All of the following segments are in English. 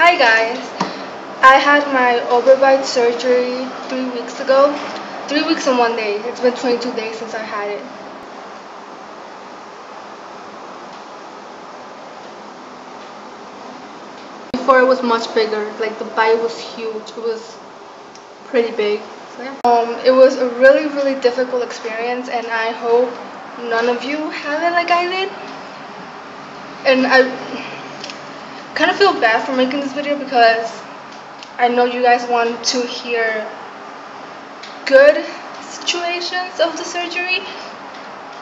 Hi guys, I had my Overbite surgery 3 weeks ago. 3 weeks and 1 day. It's been 22 days since I had it. Before it was much bigger, like the bite was huge. It was pretty big. So yeah. It was a really difficult experience, and I hope none of you have it like I did. And I kind of feel bad for making this video because I know you guys want to hear good situations of the surgery,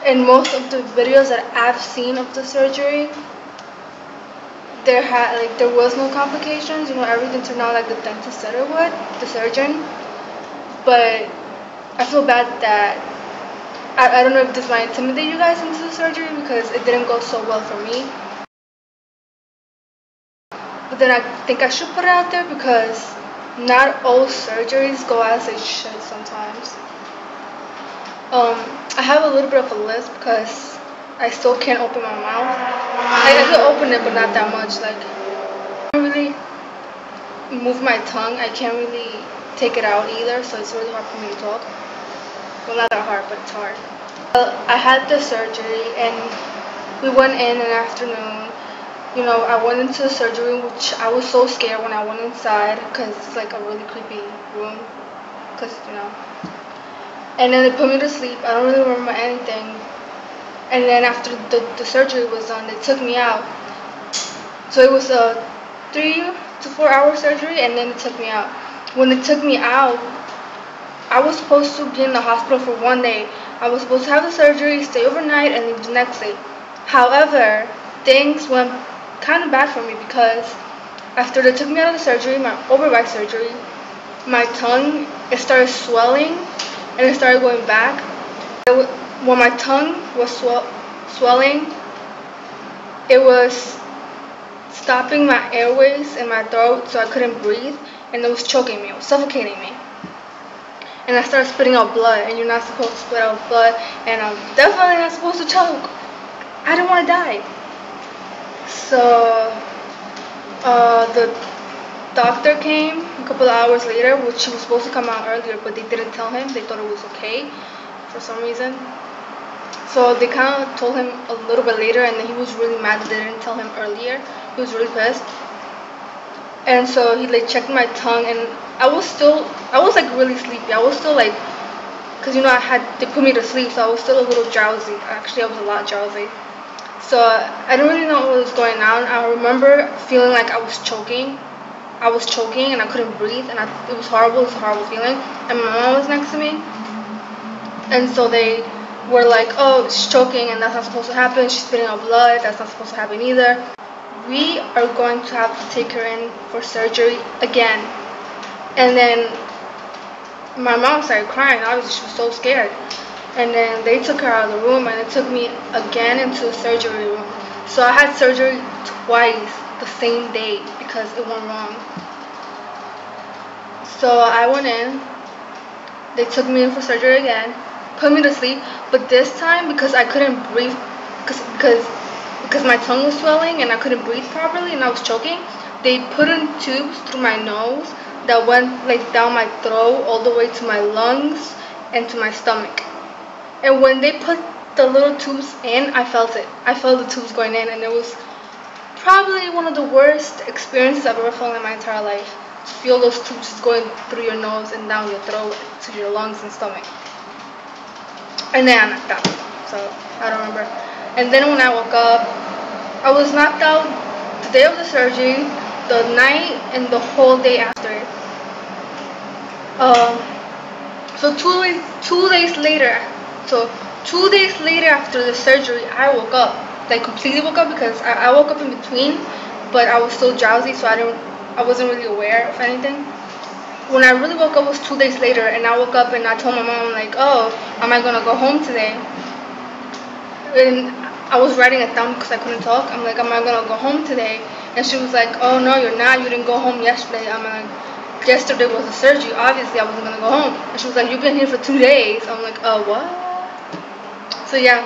and most of the videos that I've seen of the surgery, there was no complications. You know, everything turned out like the dentist said it would, the surgeon. But I feel bad that I don't know if this might intimidate you guys into the surgery because it didn't go so well for me. But then I think I should put it out there because not all surgeries go as they should sometimes. I have a little bit of a lisp because I still can't open my mouth. I can open it, but not that much. Like, I can't really move my tongue. I can't really take it out either, so it's really hard for me to talk. Well, not that hard, but it's hard. I had the surgery, and we went in the afternoon. You know, I went into the surgery room, which I was so scared when I went inside because it's like a really creepy room. Because, you know. And then they put me to sleep. I don't really remember anything. And then after the surgery was done, they took me out. So it was a 3 to 4 hour surgery, and then they took me out. When they took me out, I was supposed to be in the hospital for 1 day. I was supposed to have the surgery, stay overnight, and leave the next day. However, things went kind of bad for me because after they took me out of the surgery, my overbite surgery, my tongue, it started swelling and it started going back. When my tongue was swelling, it was stopping my airways in my throat, so I couldn't breathe, and it was choking me, it was suffocating me. And I started spitting out blood, and you're not supposed to spit out blood, and I'm definitely not supposed to choke. I didn't want to die. So the doctor came a couple of hours later, which he was supposed to come out earlier, but they didn't tell him. They thought it was okay for some reason. So they kind of told him a little bit later, and then he was really mad that they didn't tell him earlier. He was really pissed. And so he like checked my tongue, and I was like really sleepy. I was still like, cause you know they put me to sleep, so I was still a little drowsy. Actually, I was a lot drowsy. So I didn't really know what was going on. I remember feeling like I was choking. I was choking and I couldn't breathe, and it was horrible. It was a horrible feeling. And my mom was next to me, and so they were like, "Oh, she's choking, and that's not supposed to happen. She's spitting out blood. That's not supposed to happen either. We are going to have to take her in for surgery again." And then my mom started crying. Obviously, she was so scared. And then they took her out of the room, and it took me again into the surgery room. So I had surgery twice the same day because it went wrong. So I went in. They took me in for surgery again, put me to sleep. But this time, because I couldn't breathe, because my tongue was swelling and I couldn't breathe properly and I was choking, they put in tubes through my nose that went like down my throat all the way to my lungs and to my stomach. And when they put the little tubes in, I felt it. I felt the tubes going in, and it was probably one of the worst experiences I've ever felt in my entire life. To feel those tubes just going through your nose and down your throat to your lungs and stomach. And then I knocked out. So I don't remember. And then when I woke up, I was knocked out the day of the surgery, the night, and the whole day after. So 2 days later. So 2 days later after the surgery, I woke up, like completely woke up, because I woke up in between, but I was still drowsy, so I wasn't really aware of anything. When I really woke up was 2 days later, and I woke up and I told my mom, like, "Oh, am I gonna go home today?" And I was writing it down because I couldn't talk. I'm like, "Am I gonna go home today?" And she was like, "Oh no, you're not. You didn't go home yesterday." I'm like, "Yesterday was the surgery. Obviously, I wasn't gonna go home." And she was like, "You've been here for 2 days." I'm like, "What?" So yeah,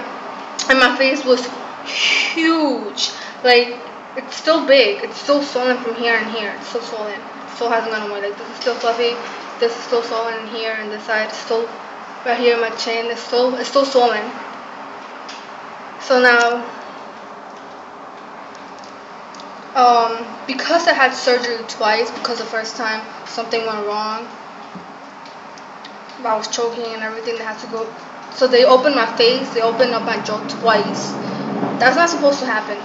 and my face was huge. Like, It's still big. It's still swollen from here and here. It's still swollen. It still hasn't gone away. Like this is still fluffy. This is still swollen in here, and this side is still right here in my chin. It's still swollen. So now, because I had surgery twice, because the first time something went wrong, I was choking and everything. They had to go. So they opened my face. They opened up my jaw twice. That's not supposed to happen.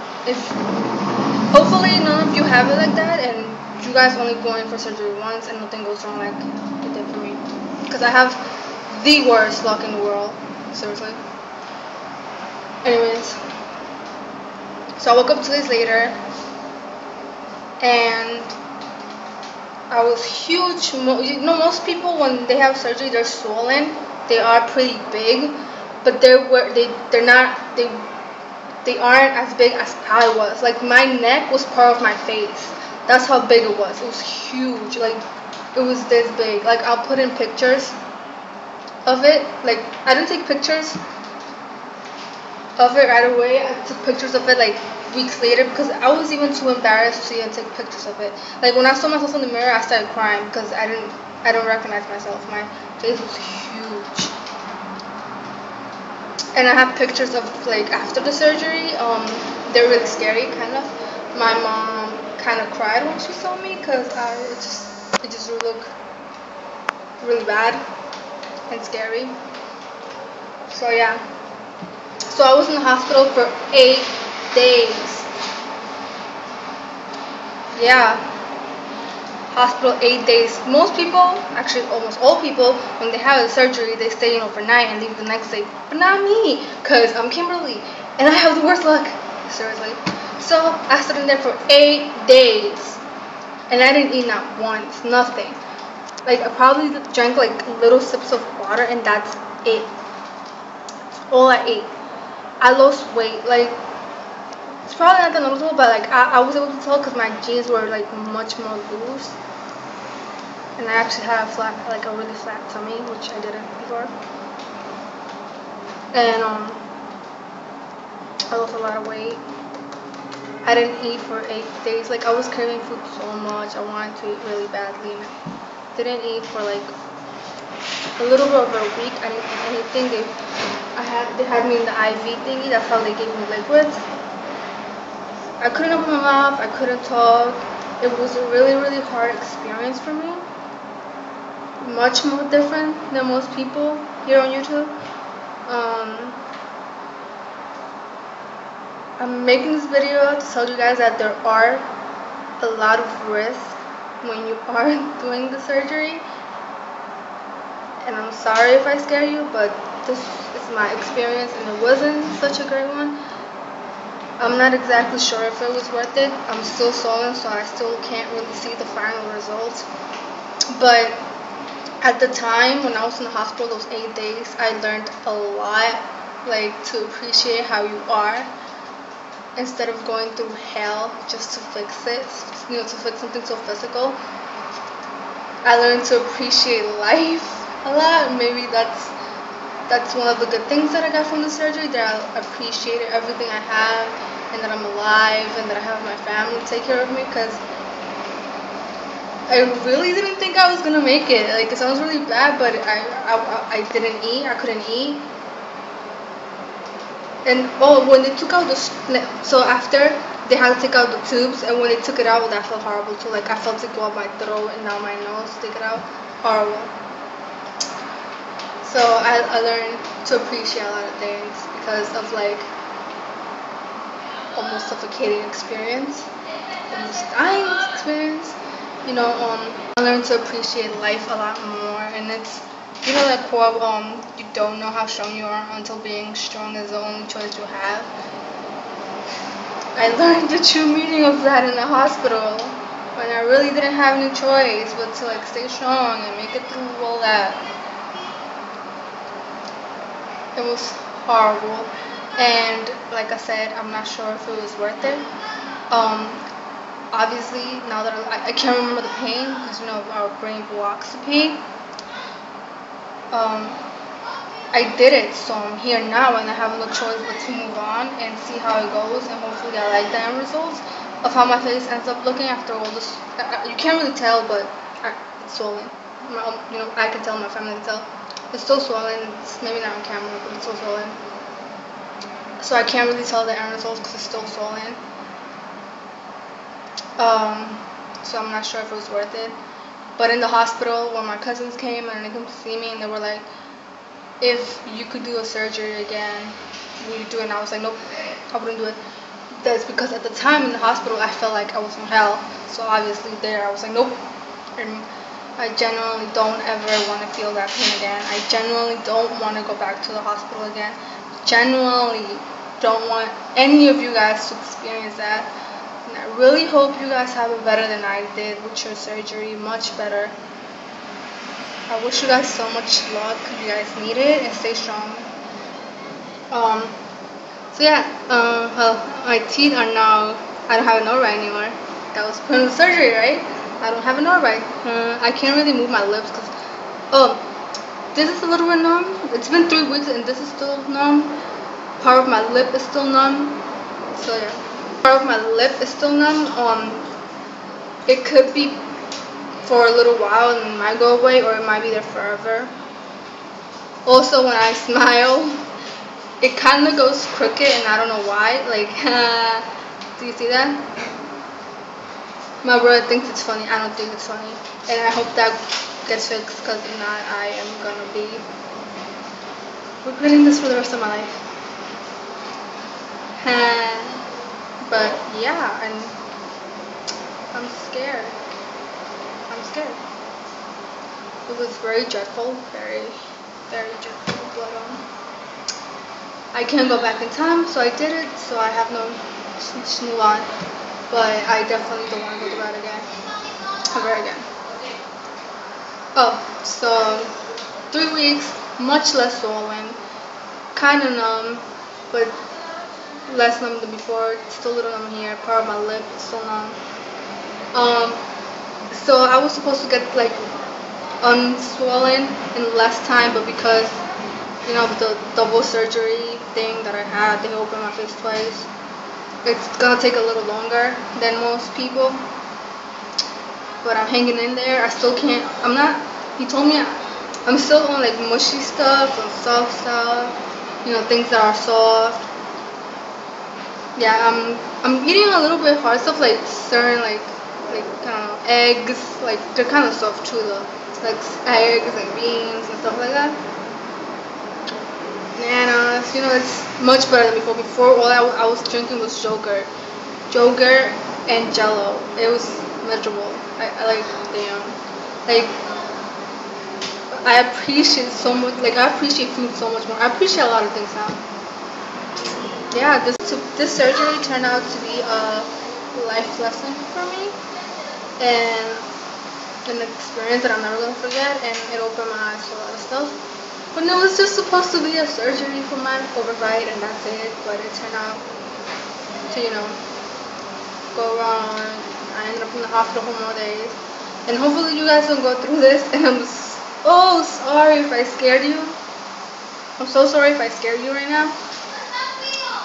Hopefully none of you have it like that, and you guys only go in for surgery once and nothing goes wrong like it did for me. Because I have the worst luck in the world. Seriously. Anyways. So I woke up 2 days later. And I was huge. You know, most people when they have surgery, they're swollen. They are pretty big, but they aren't as big as I was. Like my neck was part of my face. That's how big it was. It was huge. Like it was this big. Like I'll put in pictures of it. Like I didn't take pictures of it right away. I took pictures of it like weeks later because I was even too embarrassed to even take pictures of it. Like when I saw myself in the mirror, I started crying because I don't recognize myself. My face was huge. And I have pictures of like after the surgery. They're really scary, kind of. My mom kind of cried when she saw me because it just looked really bad and scary. So yeah. So I was in the hospital for 8 days. Yeah. Hospital 8 days. Most people, actually almost all people, when they have a surgery, they stay in overnight and leave the next day. But not me, because I'm Kimberly and I have the worst luck. Seriously. So I stood in there for 8 days and I didn't eat not once, nothing. Like I probably drank like little sips of water and that's it. That's all I ate. I lost weight. Like it's probably not that noticeable, but like I was able to tell because my jeans were like much more loose. And I actually had a really flat tummy, which I didn't before. And I lost a lot of weight. I didn't eat for 8 days. Like I was craving food so much. I wanted to eat really badly. And I didn't eat for like a little bit over a week. I didn't eat anything. They had me in the IV thingy. That's how they gave me liquids. I couldn't open my mouth. I couldn't talk. It was a really, really hard experience for me. Much more different than most people here on YouTube. I'm making this video to tell you guys that there are a lot of risks when you are doing the surgery. And I'm sorry if I scare you, but this is my experience and it wasn't such a great one. I'm not exactly sure if it was worth it. I'm still swollen, so I still can't really see the final results. But at the time when I was in the hospital, those 8 days, I learned a lot, like to appreciate how you are instead of going through hell just to fix it, you know, to fix something so physical. I learned to appreciate life a lot. Maybe that's one of the good things that I got from the surgery, that I appreciated everything I have and that I'm alive and that I have my family to take care of me, because I really didn't think I was gonna make it. Like it sounds really bad, but I didn't eat. I couldn't eat. And when they took out so after they had to take out the tubes, and when they took it out, that felt horrible too. Like I felt it go up my throat and down my nose, take it out. Horrible. So I learned to appreciate a lot of things because of like almost suffocating experience, almost dying experience. You know, I learned to appreciate life a lot more, and it's, you know, that quote, you don't know how strong you are until being strong is the only choice you have. I learned the true meaning of that in the hospital when I really didn't have any choice but to like stay strong and make it through all that. It was horrible, and like I said, I'm not sure if it was worth it. Obviously, now that I can't remember the pain, because you know our brain blocks the pain. I did it, so I'm here now and I have no choice but to move on and see how it goes, and hopefully I like the end results. of how my face ends up looking after all this. You can't really tell, but it's swollen. I can tell, my family can tell. It's still swollen. It's maybe not on camera, but it's still swollen. So I can't really tell the end results because it's still swollen. So I'm not sure if it was worth it. But in the hospital, when my cousins came and they came to see me, and they were like, if you could do a surgery again, would you do it? And I was like, nope, I wouldn't do it. That's because at the time in the hospital, I felt like I was in hell. So obviously there, I was like, nope. And I genuinely don't ever want to feel that pain again. I genuinely don't want to go back to the hospital again. Genuinely don't want any of you guys to experience that. And I really hope you guys have it better than I did with your surgery. Much better. I wish you guys so much luck. You guys need it, and stay strong. So yeah, well, my teeth are now, I don't have an Overbite anymore. That was put in the surgery, right? I don't have an Overbite. I can't really move my lips because, this is a little bit numb. It's been 3 weeks and this is still numb. Part of my lip is still numb. So yeah, part of my lip is still numb. It could be for a little while and it might go away, or it might be there forever. Also, when I smile, it kind of goes crooked, and I don't know why. Like, do you see that? My brother thinks it's funny. I don't think it's funny, and I hope that gets fixed, because if not, I am gonna be regretting this for the rest of my life. But yeah, and I'm scared. I'm scared. It was very dreadful, very, very dreadful. But I can't go back in time, so I did it. So I have no move on. But I definitely don't want to go through that again, ever again. Oh, so 3 weeks, much less swollen, kind of numb, but less numb than before. It's still a little numb here. Part of my lip is still numb. So I was supposed to get like unswollen in less time, but because the double surgery thing that I had, they opened my face twice. It's gonna take a little longer than most people, but I'm hanging in there. I still can't. He told me I'm still on like mushy stuff and soft stuff. Things that are soft. Yeah, I'm eating a little bit hard stuff, like certain like I don't know, eggs. Like they're kind of soft too though. Like eggs and beans and stuff like that. Bananas, it's much better than before. Before, all I was drinking was yogurt and Jello. It was miserable. I like, damn, like, I appreciate so much. Like, I appreciate food so much more. I appreciate a lot of things now. Yeah, this surgery turned out to be a life lesson for me, and an experience that I'm never gonna forget. And it opened my eyes to a lot of stuff. But it was just supposed to be a surgery for my Overbite, and that's it. But it turned out to, go wrong. I ended up in the hospital for more days. And hopefully you guys don't go through this. And I'm so sorry if I scared you. I'm so sorry if I scared you right now.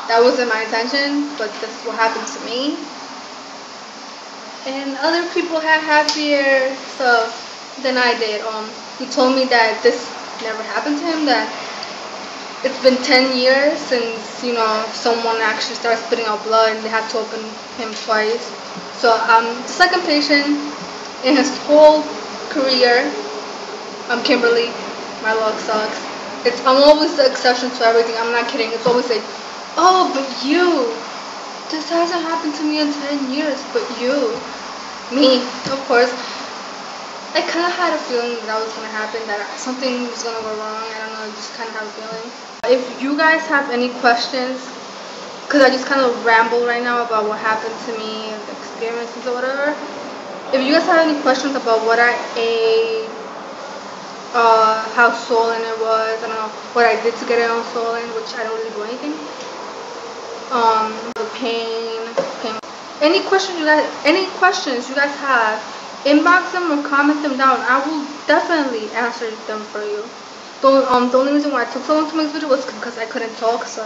That wasn't my intention, but this is what happened to me. And other people had happier stuff than I did. He told me that this never happened to him, that it's been 10 years since someone actually started spitting out blood and they had to open him twice. So I'm the second patient in his whole career. I'm Kimberly. My luck sucks. I'm always the exception to everything. I'm not kidding. It's always like, oh, but you, this hasn't happened to me in 10 years, but you, me, of course. I kind of had a feeling that was going to happen, that something was going to go wrong. I don't know, I just kind of have a feeling. If you guys have any questions, because I just kind of ramble right now about what happened to me, the experiences or whatever. If you guys have any questions about what I ate, how swollen it was, I don't know, what I did to get it all swollen, which I don't really do anything. The pain. Any questions you guys have, inbox them or comment them down. I will definitely answer them for you. The only reason why I took so long to make this video was because I couldn't talk, so